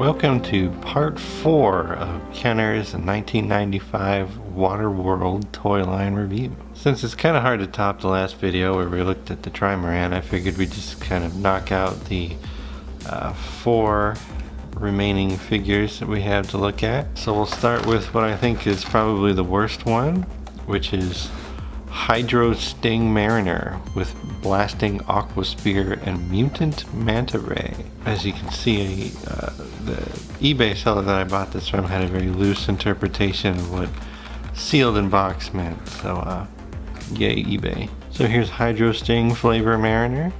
Welcome to part 4 of Kenner's 1995 Waterworld toy line review. Since it's kind of hard to top the last video where we looked at the Trimaran, I figured we'd just kind of knock out the 4 remaining figures that we have to look at. So we'll start with what I think is probably the worst one, which is Hydro Sting Mariner with Blasting Aqua Spear and Mutant Manta Ray. As you can see, the eBay seller that I bought this from had a very loose interpretation of what sealed in box meant, so yay eBay. So here's Hydro Sting Flavor Mariner.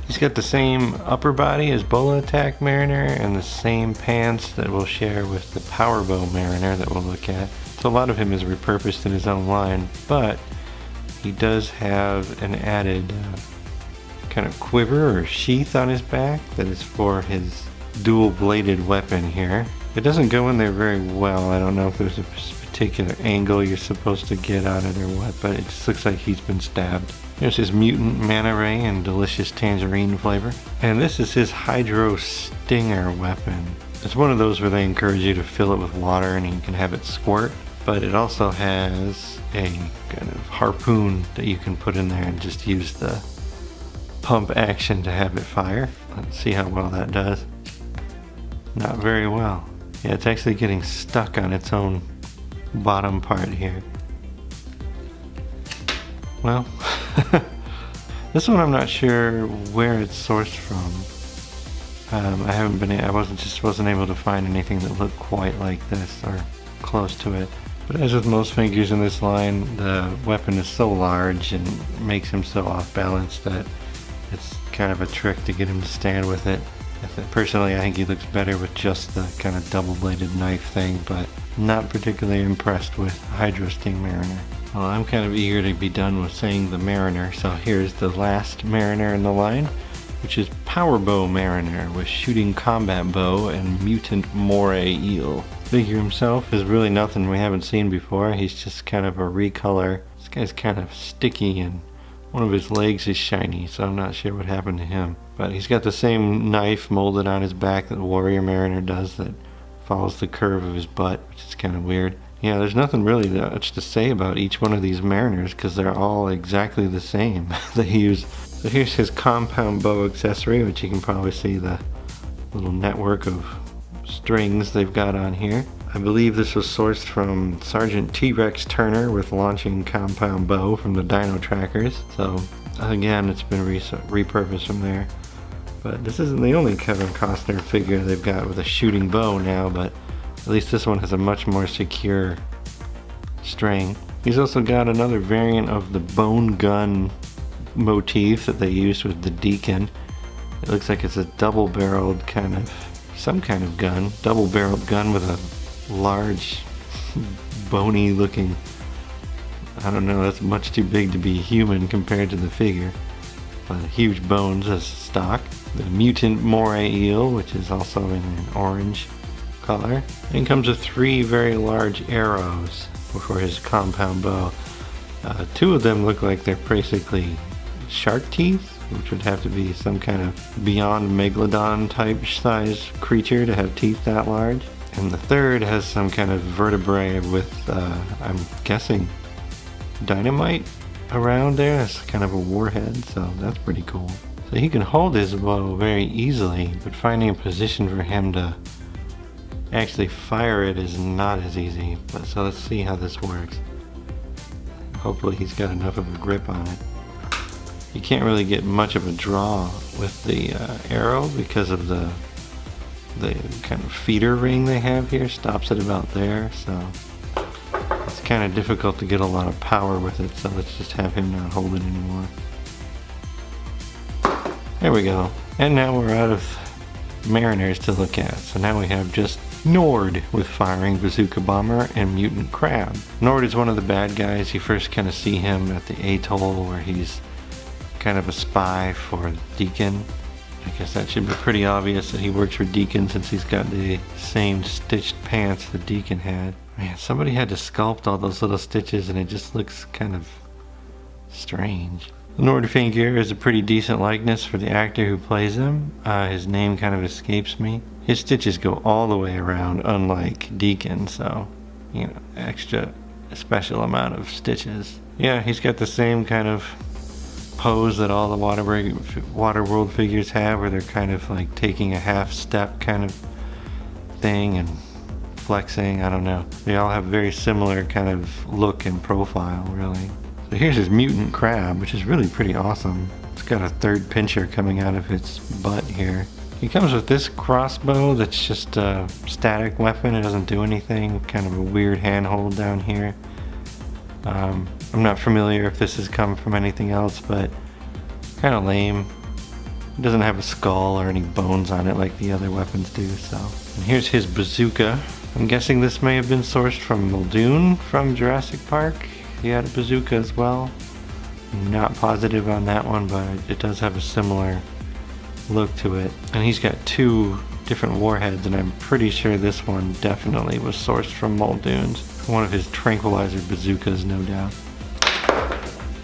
He's got the same upper body as Bola Attack Mariner and the same pants that we'll share with the Power Bow Mariner that we'll look at. So a lot of him is repurposed in his own line, but he does have an added kind of quiver or sheath on his back that is for his dual-bladed weapon here. It doesn't go in there very well. I don't know if there's a particular angle you're supposed to get on it or what, but it just looks like he's been stabbed. Here's his Mutant Manta Ray and delicious tangerine flavor. And this is his Hydro Stinger weapon. It's one of those where they encourage you to fill it with water and you can have it squirt, but it also has a kind of harpoon that you can put in there and just use the pump action to have it fire. Let's see how well that does. Not very well. Yeah, it's actually getting stuck on its own bottom part here. Well, this one I'm not sure where it's sourced from. I wasn't able to find anything that looked quite like this or close to it. But as with most figures in this line, the weapon is so large and makes him so off balance that it's kind of a trick to get him to stand with it. Personally, I think he looks better with just the kind of double-bladed knife thing, but not particularly impressed with Hydro Sting Mariner. Well, I'm kind of eager to be done with saying the Mariner, so here's the last Mariner in the line, which is Power Bow Mariner with Shooting Combat Bow and Mutant Moray Eel. Figure himself is really nothing we haven't seen before. He's just kind of a recolor. This guy's kind of sticky and one of his legs is shiny, so I'm not sure what happened to him. But he's got the same knife molded on his back that the Warrior Mariner does that follows the curve of his butt, which is kind of weird. Yeah, there's nothing really much to say about each one of these Mariners because they're all exactly the same. They use. So here's his compound bow accessory, which you can probably see the little network of strings they've got on here. I believe this was sourced from Sergeant T-Rex Turner with Launching Compound Bow from the Dino Trackers. So again, it's been repurposed from there. But this isn't the only Kevin Costner figure they've got with a shooting bow now, but at least this one has a much more secure string. He's also got another variant of the bone gun motif that they used with the Deacon. It looks like it's a double-barreled some kind of gun, double-barreled gun with a large, bony looking, I don't know, that's much too big to be human compared to the figure, but huge bones as stock. The Mutant Moray Eel, which is also in an orange color, and comes with 3 very large arrows for his compound bow. 2 of them look like they're basically shark teeth, which would have to be some kind of beyond megalodon type size creature to have teeth that large. And the third has some kind of vertebrae with, I'm guessing, dynamite around there. It's kind of a warhead, so that's pretty cool. So he can hold his bow very easily, but finding a position for him to actually fire it is not as easy. But so let's see how this works. Hopefully he's got enough of a grip on it. You can't really get much of a draw with the arrow because of the kind of feeder ring they have here. Stops at about there, so it's kind of difficult to get a lot of power with it, so let's just have him not hold it anymore. There we go. And now we're out of Mariners to look at, so now we have just Nord with Firing Bazooka Bomber and Mutant Crab. Nord is one of the bad guys. You first kind of see him at the atoll where he's kind of a spy for Deacon. I guess that should be pretty obvious that he works for Deacon since he's got the same stitched pants that Deacon had. Man, somebody had to sculpt all those little stitches and it just looks kind of strange. The Nord figure is a pretty decent likeness for the actor who plays him. His name kind of escapes me. His stitches go all the way around, unlike Deacon, so, you know, extra special amount of stitches. Yeah, he's got the same kind of pose that all the Waterworld figures have, where they're kind of like taking a half step kind of thing and flexing. I don't know. They all have very similar kind of look and profile, really. So here's his mutant crab, which is really pretty awesome. It's got a third pincher coming out of its butt here. He comes with this crossbow that's just a static weapon. It doesn't do anything. Kind of a weird handhold down here. I'm not familiar if this has come from anything else, but kind of lame. It doesn't have a skull or any bones on it like the other weapons do, so. And here's his bazooka. I'm guessing this may have been sourced from Muldoon from Jurassic Park. He had a bazooka as well. I'm not positive on that one, but it does have a similar look to it. And he's got two different warheads, and I'm pretty sure this one definitely was sourced from Muldoon's. One of his tranquilizer bazookas, no doubt.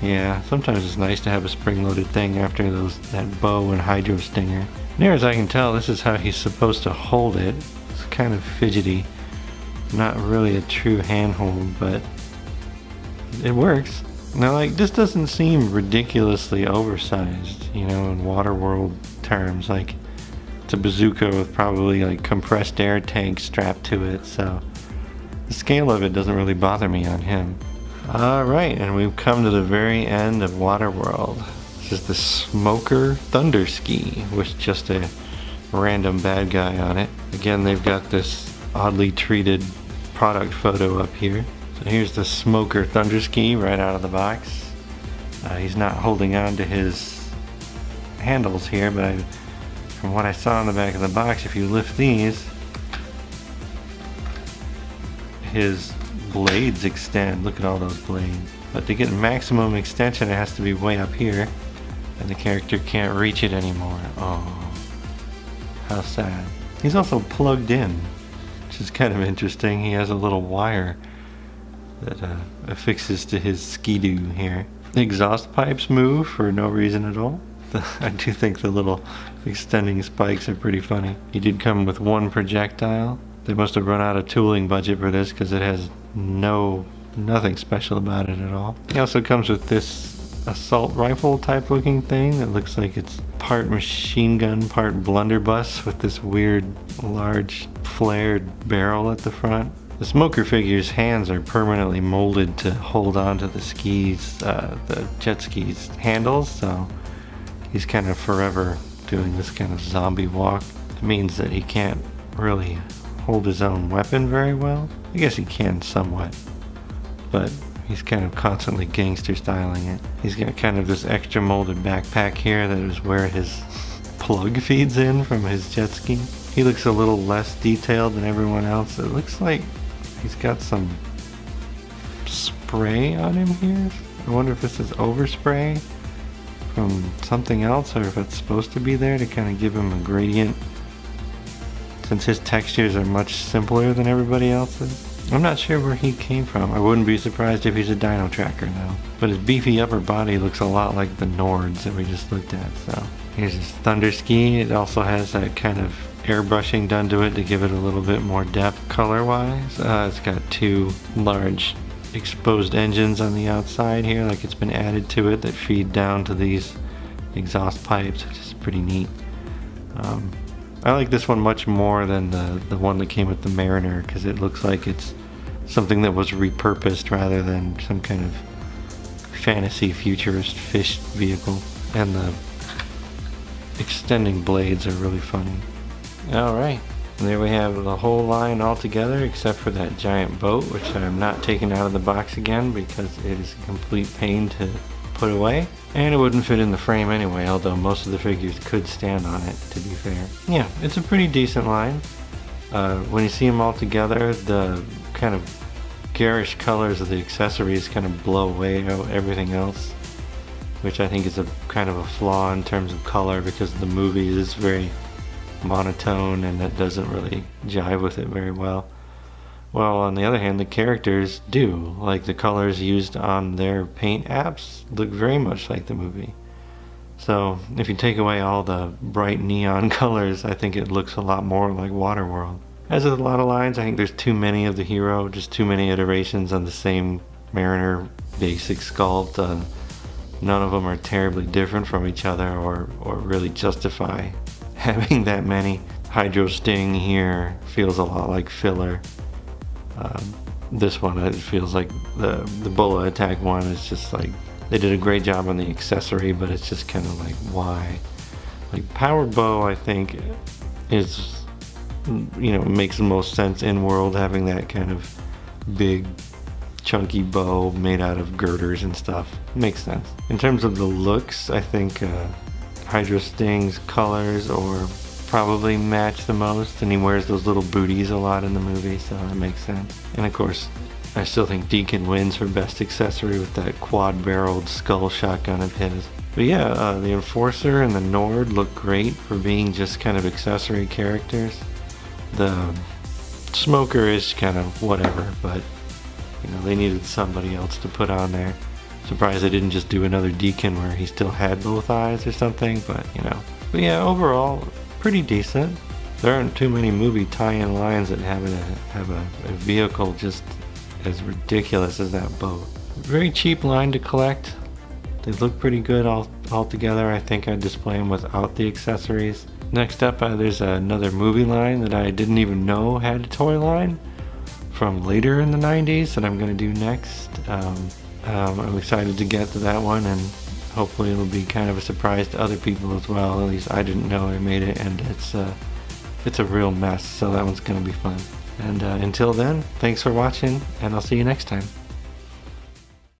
Yeah, sometimes it's nice to have a spring-loaded thing after that bow and hydro stinger. Near as I can tell, this is how he's supposed to hold it. It's kind of fidgety. Not really a true handhold, but it works. Now, like, this doesn't seem ridiculously oversized, you know, in Waterworld terms. Like, it's a bazooka with probably, like, compressed air tanks strapped to it, so the scale of it doesn't really bother me on him. Alright, and we've come to the very end of Waterworld. This is the Smoker Thunderski with just a random bad guy on it. Again, they've got this oddly treated product photo up here. So here's the Smoker Thunderski right out of the box. He's not holding on to his handles here, but from what I saw on the back of the box, if you lift these, his blades extend. Look at all those blades. But to get maximum extension, it has to be way up here, and the character can't reach it anymore. Oh, how sad. He's also plugged in, which is kind of interesting. He has a little wire that affixes to his skidoo here. The exhaust pipes move for no reason at all. I do think the little extending spikes are pretty funny. He did come with one projectile. They must have run out of tooling budget for this because it has nothing special about it at all. He also comes with this assault rifle type looking thing that looks like it's part machine gun, part blunderbuss with this weird large flared barrel at the front. The Smoker figure's hands are permanently molded to hold on to the skis, the jet skis handles, so he's kind of forever doing this kind of zombie walk. It means that he can't really hold his own weapon very well. I guess he can somewhat, but he's kind of constantly gangster styling it. He's got kind of this extra molded backpack here that is where his plug feeds in from his jet ski. He looks a little less detailed than everyone else. It looks like he's got some spray on him here. I wonder if this is overspray from something else, or if it's supposed to be there to kind of give him a gradient, since his textures are much simpler than everybody else's. I'm not sure where he came from. I wouldn't be surprised if he's a dino tracker though. But his beefy upper body looks a lot like the Nords that we just looked at, so. Here's his Thunderski. It also has that kind of airbrushing done to it to give it a little bit more depth color-wise. It's got two large exposed engines on the outside here, like it's been added to it, that feed down to these exhaust pipes, which is pretty neat. I like this one much more than the one that came with the Mariner, because it looks like it's something that was repurposed rather than some kind of fantasy futurist fish vehicle. And the extending blades are really funny. Alright, there we have the whole line all together except for that giant boat, which I'm not taking out of the box again because it is a complete pain to put away. And it wouldn't fit in the frame anyway, although most of the figures could stand on it, to be fair. Yeah, it's a pretty decent line. When you see them all together, the kind of garish colors of the accessories kind of blow away everything else, which I think is a kind of a flaw in terms of color, because the movie is very monotone and that doesn't really jive with it very well. Well, on the other hand, the characters do. Like, the colors used on their paint apps look very much like the movie. So if you take away all the bright neon colors, I think it looks a lot more like Waterworld. As with a lot of lines, I think there's too many of the hero, just too many iterations on the same Mariner basic sculpt. None of them are terribly different from each other or really justify having that many. Hydro Sting here feels a lot like filler. This one, it feels like the Bola attack one is just like, they did a great job on the accessory, but it's just kind of like, why? Like Power Bow, I think, is, you know, makes the most sense in world, having that kind of big chunky bow made out of girders and stuff. Makes sense. In terms of the looks, I think Hydro Sting's colors or probably match the most, and he wears those little booties a lot in the movie, so that makes sense. And of course, I still think Deacon wins for best accessory with that quad-barreled skull shotgun of his. But yeah, the Enforcer and the Nord look great for being just kind of accessory characters. The Smoker is kind of whatever, but you know, they needed somebody else to put on there. Surprised they didn't just do another Deacon where he still had both eyes or something, but you know. But yeah, overall, pretty decent. There aren't too many movie tie-in lines that have a vehicle just as ridiculous as that boat. Very cheap line to collect. They look pretty good all together. I think I'd display them without the accessories. Next up, there's another movie line that I didn't even know had a toy line from later in the 90s that I'm going to do next. I'm excited to get to that one, and hopefully it'll be kind of a surprise to other people as well. At least I didn't know I made it, and it's a real mess, so that one's going to be fun. And until then, thanks for watching, and I'll see you next time.